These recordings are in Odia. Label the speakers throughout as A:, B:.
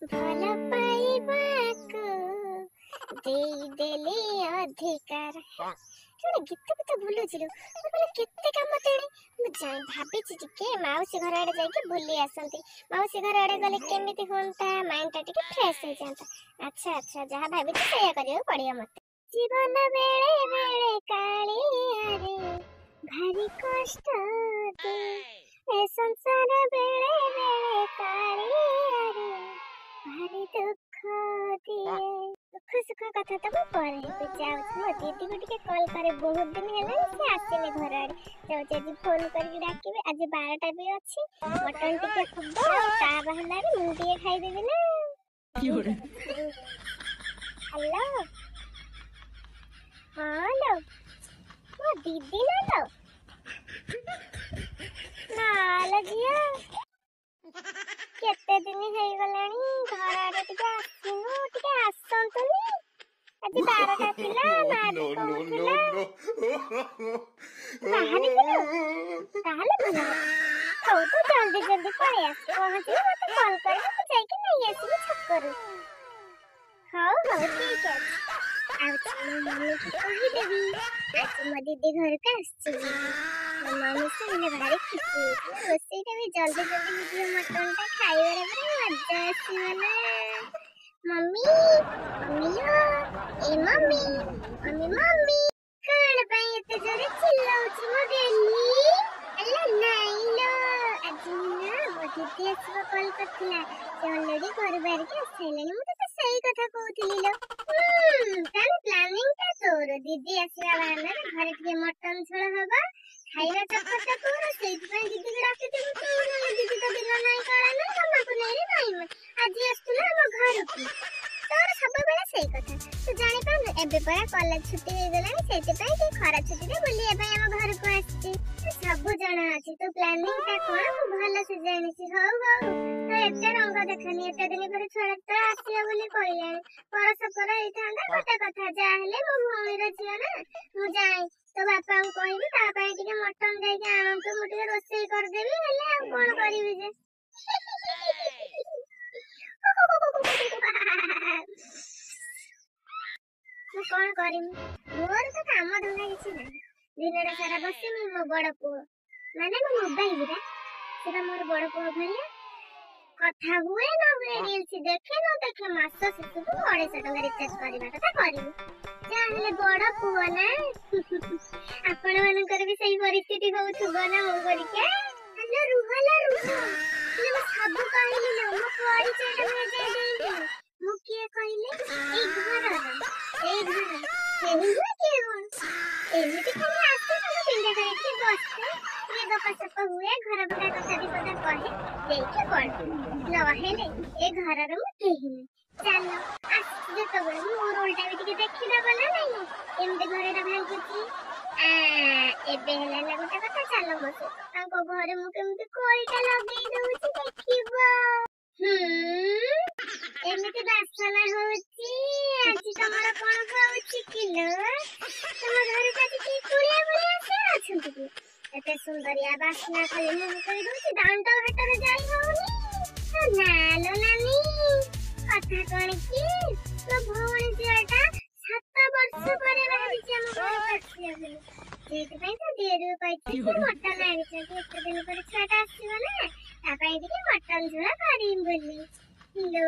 A: ଭଲ ପାଇବାକୁ ଦେଇଦେଲି ଅଧିକାର। ଗୋଟେ ଗୀତ ଗୀତ ବୁଲୁଚିଲୁ କେତେ କାମ ତେଣେ। ମୁଁ ଯାଇ ଭାବିଛି ଟିକେ ମାଉସୀ ଘର ଆଡେ ଯାଇକି ବୁଲି ଆସନ୍ତି। ମାଉସୀ ଘର ଆଡେ ଗଲେ କେମିତି ହୁଅନ୍ତା, ମାଇଣ୍ଡ ଟା ଟିକେ ଫ୍ରେଶ ହେଇଯାନ୍ତା। ଆଚ୍ଛା ଆଚ୍ଛା, ଯାହା ଭାବିଛି ସେଇଆ କରିବାକୁ ପଡିବ ମତେ। ଜୀବନ ବେଳେ ବେଳେ କାଳିଆରେ ଭାରି କଷ୍ଟ ଦିଏ, ସଂସାର ବେଳେ ବେଳେ କାଳିଆରେ ଭାରି ଦୁଃଖ ଦିଏ। ଦୁଃଖ ସୁଖ କଥା ତ ମୁଁ ପରେ ହେବି, ଯାଉଛି ମୋ ଦିଦିକୁ ଟିକେ କଲ୍ କରେ, ବହୁତ ଦିନ ହେଲାଣି ସେ ଆସିନି ଘର ଆଡେ। ଯାଉଛି ଆଜି ଫୋନ କରିକି ଡାକିବି, ଆଜି 12ଟା ବି ଅଛି, ମଟନ ଟିକେ ହବ, ତା ବାହାନାରେ ମୁଁ ଟିକେ ଖାଇଦେବି ନା। ହ୍ୟାଲୋ, ହଁ ଲୋ, ମୋ ଦିଦି ନା ଲୋ? ନାଲୋ ଝିଅ, କେତେ ଦିନ ହେଇଗଲାଣି ଘର ଆଡେ ଟିକେ ଆସିନୁ, ଟିକେ ଆସନ୍ତୁନି। ଆଜି 12ଟା ଥିଲା, ମା ବି କହୁଥିଲା ବାହାରିଥିଲୁ, ତାହେଲେ ଭଲ କଥା। ହଉ ତୁ ଜଲ୍ଦି ଜଲ୍ଦି ପଳେଇ ଆସ, ପହଞ୍ଚିଲେ ମତେ କଲ୍ କରିବୁ, ମୁଁ ଯାଇକି ନେଇ ଆସିବି ଛକରୁ। ହଉ ହଉ ଠିକ ଅଛି। ଆଉ ମୋ ମମିକୁ କହିଦେବି ଆଜି ମୋ ଦିଦି ଘରକୁ ଆସିଛି ବୋଲି। ମୋ ମମି ଶୁଣିଲେ ଭାରି ଖୁସି ହେଇଯିବ, ରୋଷେଇଟା ବି ଜଲ୍ଦି ଜଲ୍ଦି ହେଇଯିବ, ମଟନଟା ଖାଇବାରେ ପୁରା ମଜା ଆସିବ ନା। ମମି, ମମିଲୋ, ଏ ମମି, ମମି ମମି, କଣ ପାଇଁ ଏତେ ଜୋରେ ଚିଲ୍ଲାଉଛି ମୋ ଗେହ୍ଲି? ଆଲୋ ନାଇଁ ଲୋ, ଆଜି ନା ମୋ ଦିଦି ଆସିବ କଲ୍ କରିଥିଲା, ସେ ଅଲରେଡି ଘରୁ ବାହାରିକି ଆସିସାଇଲାଣି। ମୁଁ ତତେ ସେଇ କଥା କହୁଥିଲି ଲୋ। ତାହେଲେ ପ୍ଲାନିଂ ଟା ତୋର, ଦିଦି ଆସିବା ବାହାନାରେ ଘରେ ଟିକେ ମଟନ ଝୋଳ ହବ, ଖାଇବା ଚକ୍କରଟା ତୋର, ସେଇଥିପାଇଁ ଦିଦିକୁ ଡାକିଥିବୁ ତୁ। ନହେଲେ ଦିଦି ତ ଦିନ ନାହିଁ କାଳ ନାହିଁ, ମାମାକୁ ନେଇରେ ନାଇଁ ଆଜି ଆସୁଥିଲା ଆମ ଘରକୁ। ତୋର ସବୁବେଳେ ସେଇ କଥା, ତୁ ଜାଣିପାରୁନୁ ଏବେ ପରା କଲେଜ ଛୁଟି ହେଇଗଲାଣି, ସେଇଥିପାଇଁ ତୁ ଖରା ଛୁଟିରେ ବୁଲିବା ପାଇଁ ଆମ ଘରକୁ ଆସିଛି। ସବୁ ଜଣା ଅଛି, ତୁ ପ୍ଲାନିଂ ଟା କଣ ମୁଁ ଭଲସେ ଜାଣିଛି। ହଉ ହଉ, ତ ଏତେ ରଙ୍ଗ ଦେଖାନି, ଏତେ ଦିନ ପରେ ଛୁଆଟା ତ ଆସିବ ବୋଲି କହିଲାଣି, ପରସ୍ପର ହେଇଥାନ୍ତା ଗୋଟେ କଥା। ଯାହା ହେଲେ ମୋ ଭଉଣୀର ଝିଅ ନା, ମୁଁ ଯାଏ ତୋ ବାପାଙ୍କୁ କହିବି ତା ପାଇଁ ଟିକେ ମଟନ ଯାଇକି ଆଣନ୍ତୁ, ମୁଁ ଟିକେ ରୋଷେଇ କରିଦେବି। ହେଲେ ଆଉ କଣ କରିବି ଯେ ମୁଁ କଣ କରିମି, ମୋର ତ କାମ ଧନ୍ଦା କିଛି ନାହିଁ। ଦିନଟା ସାରା ବସିମି, ମୋ ବଡ ପୁଅ ମାନେ ମୋ ମୋବାଇଲରେ, ସେଟା ମୋର ବଡ ପୁଅ ଭଳିଆ କଥା ହୁଏ ନ ହୁଏ, ରିଲ୍ସ ଦେଖେ ନ ଦେଖେ, ମାସ ଶେଷକୁ 250 ଟଙ୍କା ରିଚାର୍ଜ କରିବା କଥା କରିବୁ। ଯାହା ହେଲେ ବଡ ପୁଅ ନା। ଆପଣ ମାନଙ୍କର ବି ସେଇ ପରିସ୍ଥିତି ହଉଥିବ ନା ମୋ ପରିକା। ହେଲେ ରୁହ ଲୋ ରୁହ, ମୁଁ ସବୁ କହିଲି ଲୋ, ମୋ ପରିଚୟଟା ମୁଁ ଏଯାଏଁ ଦେଇଥିଲି। ମୁଁ କିଏ କହିଲେ? ଏଇ ଘରର, ଏଇ ଘର କେହି ନୁହେଁ କିଏ କଣ, ଏମିତି ଖାଲି ଆସେ ତମ ପିଣ୍ଡା କରି ଟିକେ ବସେ, ଟିକେ ଗପସପ ହୁଏ, ଘର ଭଙ୍ଗା କଥା ଦି ପଦ କହେ, ଦେଇକି ପଳାଏ। ନହେଲେ ଏ ଘରର ମୁଁ କେହି ନୁହେଁ। ଚାଲ ଆସିଛି ଯେତେବେଳେ ମୋ ରୋଲଟା ବି ଟିକେ ଦେଖିଦବ ନା ନାଇଁ, କେମିତି ଘରଟା ଭାଙ୍ଗୁଛି। ଏବେ ହେଲା ଗୋଟେ କଥା, ଚାଲ ମୋ ସହିତ ତାଙ୍କ ଘରେ ମୁଁ କେମିତି କଳିଟା ଲଗେଇ ଦଉଛି ଦେଖିବ। ଏମିତି ବାସନା ହଉଛି, ଆଜି ତମର କଣ ହଉଛି କିଲୋ? ତମ ଘରକୁ ଆଜି କିଏ କୁଣିଆ ଭଳିଆ ଆସିବାର ଅଛନ୍ତି କି? ଏତେ ସୁନ୍ଦରିଆ ବାସ୍ନା ଖାଲି ମୁହଁ କରି ଦଉଛି, ଦାଣ୍ଡ ଘାଟରେ ଯାଇ ହଉନି। ନାଲୋ ନାନୀ, କଥା କଣ କି ମୋ ଭଉଣୀ ଝିଅଟା 7 ବର୍ଷ ପରେ ବାହାରିଛି ଆମ ଘରକୁ ଆସିବ ବୋଲି, ସେଇଥିପାଇଁ ତ ଦିଅରୁ କହିଥିଲି କି ମଟନ ଆଣିଛନ୍ତି, ଏତେ ଦିନ ପରେ ଛୁଆଟା ଆସିବ ନା, ତା ପାଇଁ ଟିକେ ମଟନ ଝୋଳ କରିବି ବୋଲି। ଲୋ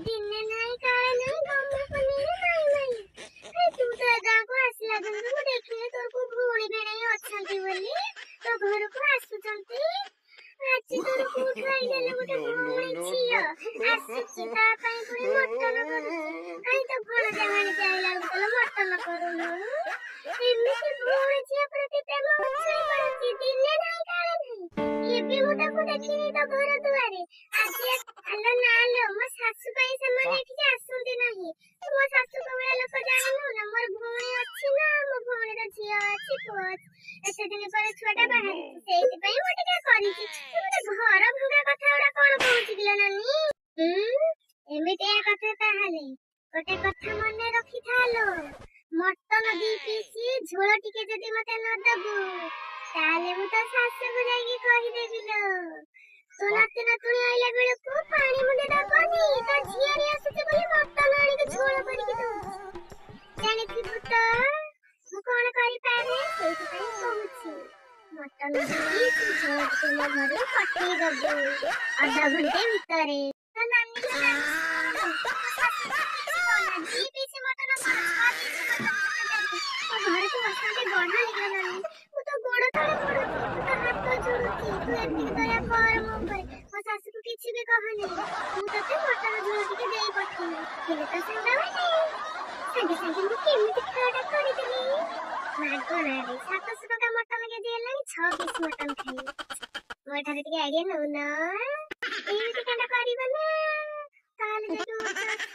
A: ଦିନେ ନାହିଁ କାଳେ ନାହିଁ, ଗମ୍ଭୀର ପନିରେ ମାଇଁ ମାଇଁ। ତୁ ତ ଏ ଗାଁକୁ ଆସିଲା ଦିନରୁ ମୁଁ ଦେଖିଲି ତୋର କୋଉ ଭଉଣୀ ଭିଣେଇ ଅଛନ୍ତି ବୋଲି, ତୋ ଘରକୁ ଆସୁଛନ୍ତି। ଆଜି ତୋର କୋଉଠୁ ଆଇଲା ଗୋଟେ ଭଉଣୀ ଝିଅ ଆସୁଛି, ତା ପାଇଁ ପୁଣି ମଟନ କରୁଛି। କାଇଁ ତ ଭଣଜା ଭାଣିଜା ଆଇଲା ବେଳକୁ ମଟନ କରୁନୁ? ଏମିତି ଭଉଣୀ ଝିଅ ପ୍ରତି ପ୍ରେମ ଉଛୁଳି ପଡୁଛି, ଦିନେ ନାହିଁ କାଳେ ନାହିଁ। ଏବେ ମୁଁ ତାକୁ ଦେଖିନି ତ ଘର ଦୁଆରେ। ଆଜି ଆଲୋ ନାଲୋ, ମୋ ଶାଶୁ ପାଇଁ ସେମାନେ ଏଠିକି ଆସନ୍ତି ନାହିଁ। ତୁ ମୋ ଶାଶୁ କୋଉ ଲୋକ ଜାଣିନୁ ନା, ମୋର ଭଉଣୀ ଅଛି ନା, ମୋ ଭଉଣୀର ଝିଅ ଅଛି, ପୁଅ ଅଛି। ଏତେ ଦିନ ପରେ ଛୁଆଟା ବାହାରିଛି, ସେଇଥିପାଇଁ ମୁଁ ଟିକେ କରିଛି। ତୁ ଘର ଭଙ୍ଗା କଥା ଗୁଡା କଣ କହୁଛୁ କିଲୋ ନାନୀ? ଏମିତିଆ କଥା ତାହେଲେ ଗୋଟେ କଥା ମନେ ରଖିଥାଲୋ, ମଟନ 2 ପିସ୍ ଝୋଳ ଟିକେ ଯଦି ମତେ ନ ଦବୁ, ତାହେଲେ ମୁଁ ତ ଶାଶୁକୁ ଯାଇକି କହିଦେବି ଲୋ। ତୋ ନାତି ନାତୁଣୀ ଆଇଲା ବେଳକୁ ପାଣି ମୁଣ୍ଡେ ଦବନି। ତା ଝିଆରୀ ଆସୁଛି ବୋଲି ମଟନ ଆଣିକି ଝୋଳ କରିକି ଦଉଛି। ଜାଣିଥିବୁ ତ ମୁଁ କଣ କରିପାରେ, ସେଇଥିପାଇଁ କହୁଛି। ମଟନ ଆଣିକି ତୁ ଝୋଳ ଟିକେ ମୋ ଘରୁ ପଠେଇ ଦବୁ ଅଧ ଘଣ୍ଟେ ଭିତରେ। ତା ନାନୀ ଦି ପିସ୍ ମଟନ କଣ 6 ପିସ୍ ମଟନ ମୋ ଘରକୁ ଆସନ୍ତେ ବଢା ହେଇଗଲା ନାନୀ। ମୁଁ ତ ଗୋଡ ତଳେ ପଡୁଛି, ତୁ ତ ହାତ ଯୋଡୁଛି, ତୁ ଏତିକି ଦୟା କର ମୋ ଉପରେ। ମୋ ଶାଶୁକୁ କିଛି ବି କହନି, ମୁଁ ତତେ ମଟନ ଝୋଳ ଟିକେ ଦେଇ ପଠେଇବି। ହେଲେ ତ ସାଙ୍ଗମାନେ ସାଙ୍ଗେ ସାଙ୍ଗେ ମୁଁ କେମିତି ଖାଇବା କରିଦେଲି ମାଗଣାରେ। 700 ଟଙ୍କା ମଟନ କେଜି ହେଲାଣି, 6 ପିସ୍ ମଟନ ଖାଇବି। ମୋ ଠାରେ ଟିକେ ଆଇଡିଆ ନଉନ, ଏମିତି କାଣ୍ଡ କରିବ ନା ତାହେଲେ ଯାଇକି ମୋ ଶାଶୁ